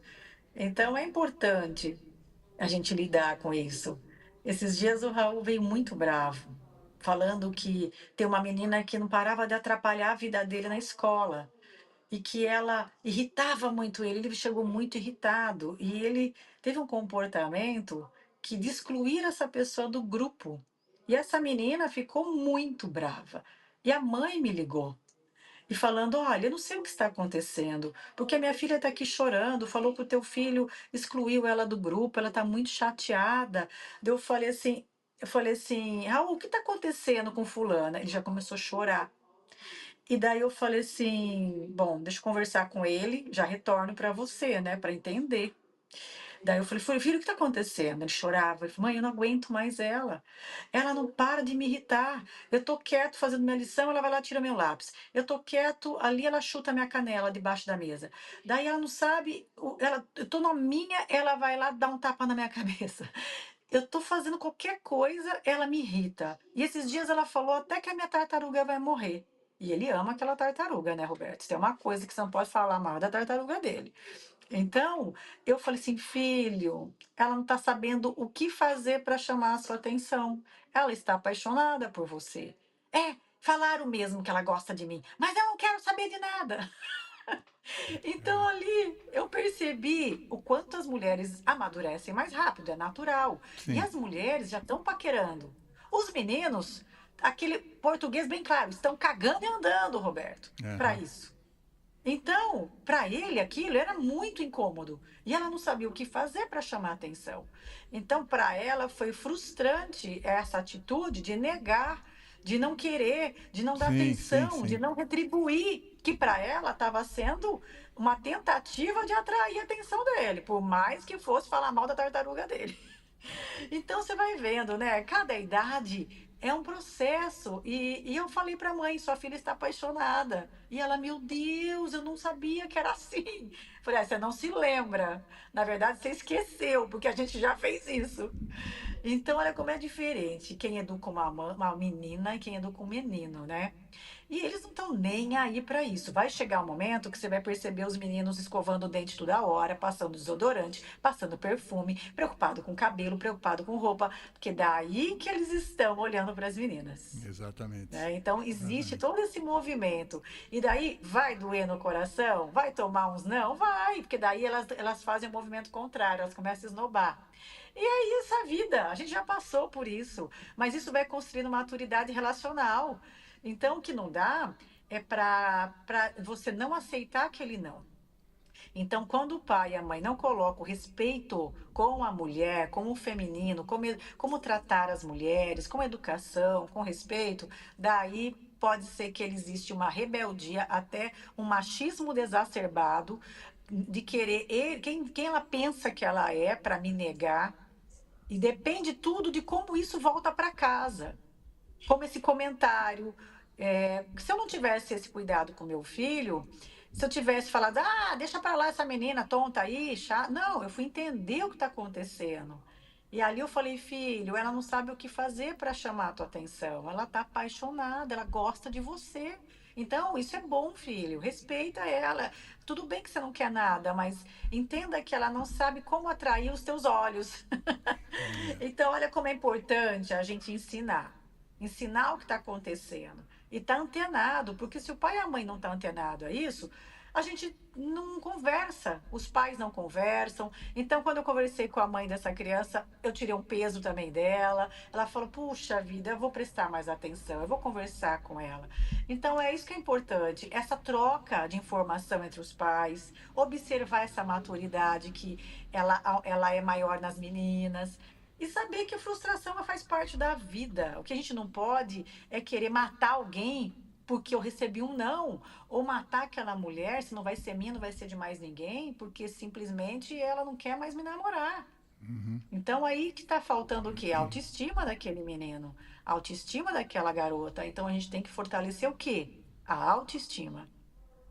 Então é importante a gente lidar com isso. Esses dias o Raul veio muito bravo, falando que tem uma menina que não parava de atrapalhar a vida dele na escola e que ela irritava muito ele. Ele chegou muito irritado e ele teve um comportamento que de excluir essa pessoa do grupo. E essa menina ficou muito brava. E a mãe me ligou e falando: "Olha, eu não sei o que está acontecendo, porque a minha filha está aqui chorando, falou que o teu filho excluiu ela do grupo, ela está muito chateada". Daí eu falei assim: "Raul, o que está acontecendo com fulana?". Ele já começou a chorar. E daí eu falei assim: "Bom, deixa eu conversar com ele, já retorno para você, né, para entender". Daí eu falei: "Filho, o que está acontecendo?". Ele chorava, ele falou: "Mãe, eu não aguento mais ela. Ela não para de me irritar. Eu tô quieto fazendo minha lição, ela vai lá e tira meu lápis. Eu tô quieto ali, ela chuta minha canela debaixo da mesa. Daí ela não sabe, eu tô na minha, ela vai lá dar um tapa na minha cabeça. Eu tô fazendo qualquer coisa, ela me irrita. E esses dias ela falou até que a minha tartaruga vai morrer". E ele ama aquela tartaruga, né, Roberto? Se tem uma coisa que você não pode falar mal da tartaruga dele. Então, eu falei assim: "Filho, ela não está sabendo o que fazer para chamar a sua atenção. Ela está apaixonada por você". "É, falaram mesmo que ela gosta de mim, mas eu não quero saber de nada". Então ali eu percebi o quanto as mulheres amadurecem mais rápido, é natural. E Sim. as mulheres já estão paquerando. Os meninos, aquele português bem claro, estão cagando e andando, Roberto, para Aham. isso. Então, para ele aquilo era muito incômodo e ela não sabia o que fazer para chamar atenção. Então, para ela foi frustrante essa atitude de negar, de não querer, de não dar Sim, sim, atenção, de sim. não retribuir, que para ela estava sendo uma tentativa de atrair a atenção dele, por mais que fosse falar mal da tartaruga dele. Então você vai vendo, né? Cada idade é um processo. E eu falei para a mãe: sua filha está apaixonada. E ela, meu Deus, eu não sabia que era assim. Falei: você não se lembra. Na verdade, você esqueceu, porque a gente já fez isso. Então, olha como é diferente quem educa uma menina e quem educa um menino, né? E eles não estão nem aí para isso. Vai chegar um momento que você vai perceber os meninos escovando o dente toda hora, passando desodorante, passando perfume, preocupado com cabelo, preocupado com roupa, porque daí que eles estão olhando para as meninas. Exatamente. Né? Então, existe Exatamente. todo esse movimento. E daí vai doer no coração? Vai tomar uns não? Vai, porque daí elas fazem o movimento contrário, elas começam a esnobar. E é isso a vida, a gente já passou por isso, mas isso vai construindo maturidade relacional. Então, o que não dá é para você não aceitar aquele não. Então, quando o pai e a mãe não colocam o respeito com a mulher, com o feminino, como tratar as mulheres, com educação, com respeito, daí pode ser que existe uma rebeldia, até um machismo exacerbado de querer quem ela pensa que ela é para me negar. E depende tudo de como isso volta para casa, como esse comentário. Se eu não tivesse esse cuidado com meu filho, se eu tivesse falado, deixa para lá essa menina tonta aí, chata. Não, eu fui entender o que está acontecendo. E ali eu falei, filho, ela não sabe o que fazer para chamar a tua atenção. Ela está apaixonada, ela gosta de você. Então, isso é bom, filho. Respeita ela. Tudo bem que você não quer nada, mas entenda que ela não sabe como atrair os teus olhos. É. Então, olha como é importante a gente ensinar. Ensinar o que está acontecendo. E estar antenado, porque se o pai e a mãe não estão antenados a isso, a gente não conversa, os pais não conversam. Então, quando eu conversei com a mãe dessa criança, eu tirei um peso também dela. Ela falou: puxa vida, eu vou prestar mais atenção, eu vou conversar com ela. Então, é isso que é importante, essa troca de informação entre os pais, observar essa maturidade que ela é maior nas meninas. E saber que a frustração ela faz parte da vida. O que a gente não pode é querer matar alguém porque eu recebi um não, ou matar aquela mulher, se não vai ser minha, não vai ser de mais ninguém, porque simplesmente ela não quer mais me namorar. Então aí que está faltando o quê? A autoestima daquele menino, a autoestima daquela garota. Então a gente tem que fortalecer o quê? A autoestima.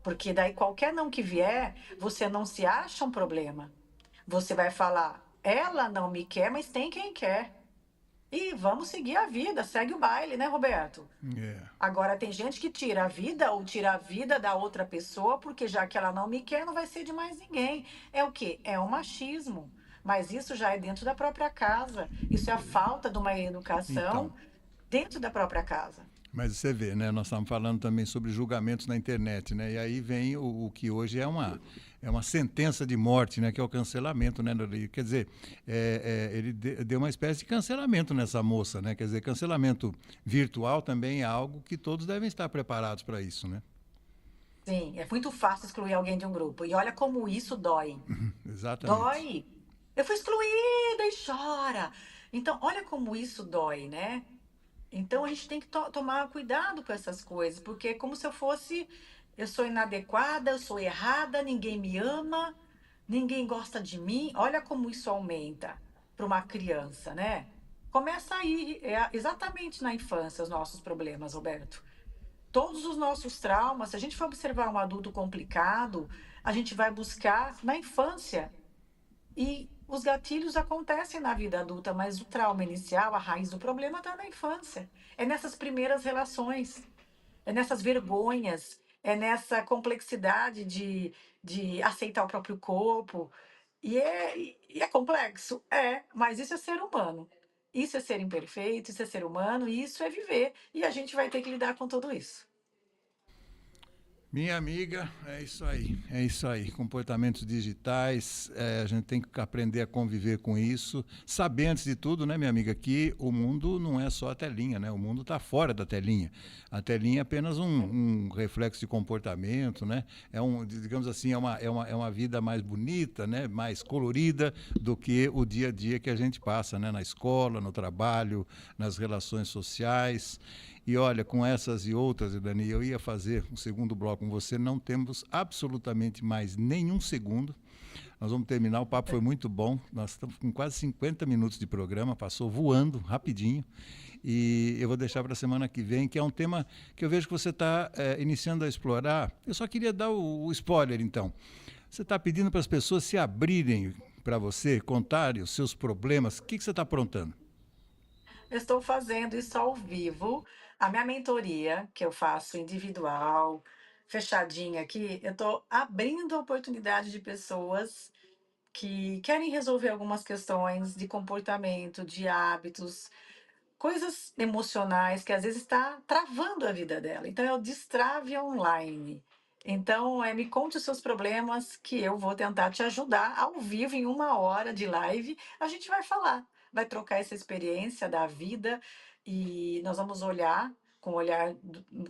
Porque daí qualquer não que vier, você não se acha um problema. Você vai falar, ela não me quer, mas tem quem quer. E vamos seguir a vida, segue o baile, né, Roberto? É. Agora, tem gente que tira a vida ou tira a vida da outra pessoa, porque já que ela não me quer, não vai ser de mais ninguém. É o quê? É o machismo. Mas isso já é dentro da própria casa. Isso é a falta de uma Então, educação dentro da própria casa. mas você vê, né? Nós estamos falando também sobre julgamentos na internet, né? E aí vem o que hoje é uma sentença de morte, né? Que é o cancelamento, né? Quer dizer, ele deu uma espécie de cancelamento nessa moça, né? Quer dizer, cancelamento virtual também é algo que todos devem estar preparados para isso, né? Sim, é muito fácil excluir alguém de um grupo. E olha como isso dói. Exatamente. Dói. Eu fui excluída e chora. Então, olha como isso dói, né? Então, a gente tem que tomar cuidado com essas coisas, porque é como se eu sou inadequada, eu sou errada, ninguém me ama, ninguém gosta de mim. Olha como isso aumenta para uma criança, né? Começa aí, exatamente na infância, os nossos problemas, Roberto. Todos os nossos traumas, se a gente for observar um adulto complicado, a gente vai buscar na infância. E os gatilhos acontecem na vida adulta, mas o trauma inicial, a raiz do problema está na infância. É nessas primeiras relações. é nessas vergonhas, é nessa complexidade de aceitar o próprio corpo. E é complexo? É, mas isso é ser humano. Isso é ser imperfeito, isso é ser humano, e isso é viver. E a gente vai ter que lidar com tudo isso. Minha amiga, é isso aí, é isso aí. Comportamentos digitais, a gente tem que aprender a conviver com isso. Saber, antes de tudo, né, minha amiga, que o mundo não é só a telinha, né? O mundo está fora da telinha. A telinha é apenas um reflexo de comportamento, né? Digamos assim, é uma vida mais bonita, né? Mais colorida do que o dia a dia que a gente passa, né? Na escola, no trabalho, nas relações sociais. E olha, com essas e outras, Dani, eu ia fazer um segundo bloco com você, não temos absolutamente mais nenhum segundo. Nós vamos terminar, o papo foi muito bom, nós estamos com quase 50 minutos de programa, passou voando, rapidinho, e eu vou deixar para a semana que vem, que é um tema que eu vejo que você está iniciando a explorar. Eu só queria dar o spoiler, então. Você está pedindo para as pessoas se abrirem para você, contarem os seus problemas, o que você está aprontando? Eu estou fazendo isso ao vivo. A minha mentoria, que eu faço individual, fechadinha aqui, eu estou abrindo a oportunidade de pessoas que querem resolver algumas questões de comportamento, de hábitos, coisas emocionais que às vezes está travando a vida dela. Então é o Destrave Online. Então, me conte os seus problemas que eu vou tentar te ajudar ao vivo em 1 hora de live. A gente vai falar, vai trocar essa experiência da vida e nós vamos olhar com o olhar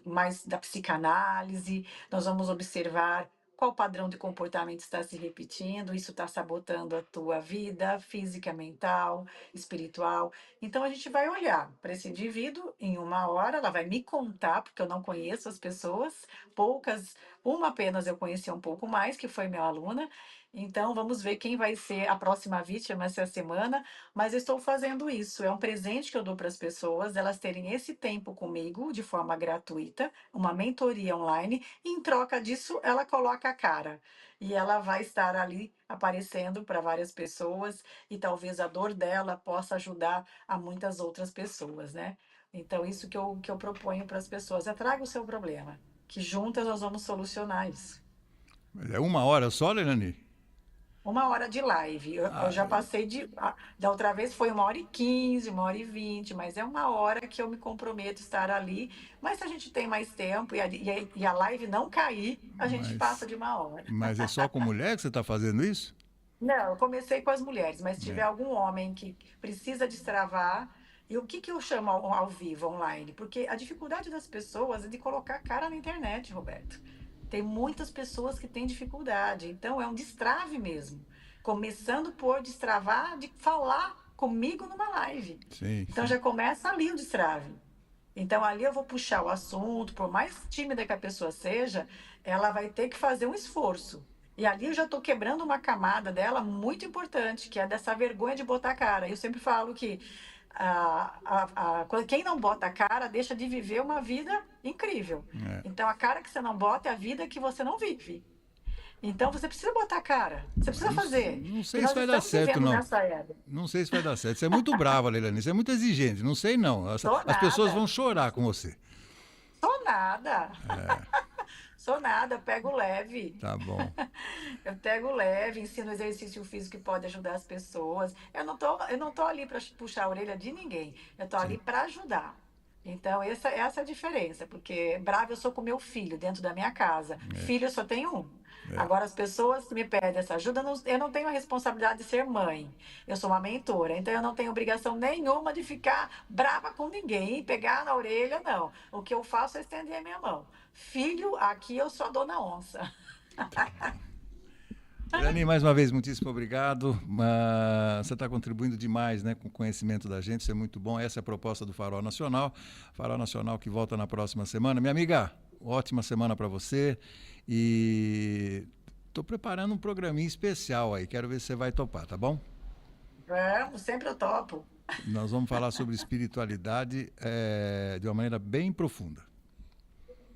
mais da psicanálise, nós vamos observar qual padrão de comportamento está se repetindo, isso está sabotando a tua vida física, mental, espiritual. Então a gente vai olhar para esse indivíduo em 1 hora, ela vai me contar, porque eu não conheço as pessoas, poucas, uma apenas eu conheci um pouco mais, que foi minha aluna. Então vamos ver quem vai ser a próxima vítima essa semana, mas eu estou fazendo isso, é um presente que eu dou para as pessoas, elas terem esse tempo comigo de forma gratuita, uma mentoria online, e em troca disso ela coloca a cara. E ela vai estar ali aparecendo para várias pessoas, e talvez a dor dela possa ajudar a muitas outras pessoas, né? Então, isso que eu proponho para as pessoas é traga o seu problema, que juntas nós vamos solucionar isso. É 1 hora só, Leilani? 1 hora de live. Eu Ah, já passei da outra vez foi 1 hora e 15, 1 hora e 20, mas é 1 hora que eu me comprometo a estar ali. Mas se a gente tem mais tempo e a live não cair, a gente passa mas, de 1 hora. mas é só com mulher que você está fazendo isso? Não, eu comecei com as mulheres, mas se tiver É, algum homem que precisa destravar, e o que que eu chamo ao vivo, online? Porque a dificuldade das pessoas é de colocar a cara na internet, Roberto. Tem muitas pessoas que têm dificuldade, então é um destrave mesmo. Começando por destravar de falar comigo numa live. sim, Então sim. já começa ali o destrave. Então ali eu vou puxar o assunto, por mais tímida que a pessoa seja, ela vai ter que fazer um esforço. E ali eu já estou quebrando uma camada dela muito importante, que é dessa vergonha de botar a cara. Eu sempre falo que quem não bota a cara deixa de viver uma vida incrível. É. Então a cara que você não bota é a vida que você não vive. Então você precisa botar a cara, você precisa Não, fazer. não E sei se nós vai dar estamos certo, vivendo não. nessa era. Não sei se vai dar certo. Você é muito brava, Leilani. Você é muito exigente. Não sei, não. Sou As pessoas vão nada, chorar com você. sou nada, sou nada, pego leve. Tá bom. Eu pego leve, ensino exercício físico que pode ajudar as pessoas. Eu não tô ali para puxar a orelha de ninguém. Eu tô ali Sim. para ajudar. Então, essa é a diferença, porque brava eu sou com meu filho dentro da minha casa. Filho eu só tenho um. É. Agora, as pessoas me pedem essa ajuda, eu não tenho a responsabilidade de ser mãe. Eu sou uma mentora, então eu não tenho obrigação nenhuma de ficar brava com ninguém, pegar na orelha, não. O que eu faço é estender a minha mão. Filho, aqui eu sou a dona onça. Leilani, mais uma vez, muitíssimo obrigado. Você está contribuindo demais, né, com o conhecimento da gente, isso é muito bom. Essa é a proposta do Farol Nacional. Farol Nacional que volta na próxima semana. Minha amiga, ótima semana para você. E estou preparando um programinha especial aí. Quero ver se você vai topar, tá bom? Vamos, sempre eu topo. Nós vamos falar sobre espiritualidade de uma maneira bem profunda.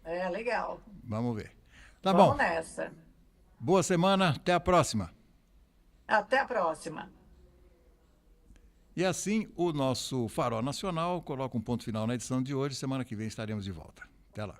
É, legal. Vamos ver. Tá bom. Vamos nessa. Boa semana. Até a próxima. Até a próxima. E assim, o nosso Farol Nacional coloca um ponto final na edição de hoje. Semana que vem estaremos de volta. Até lá.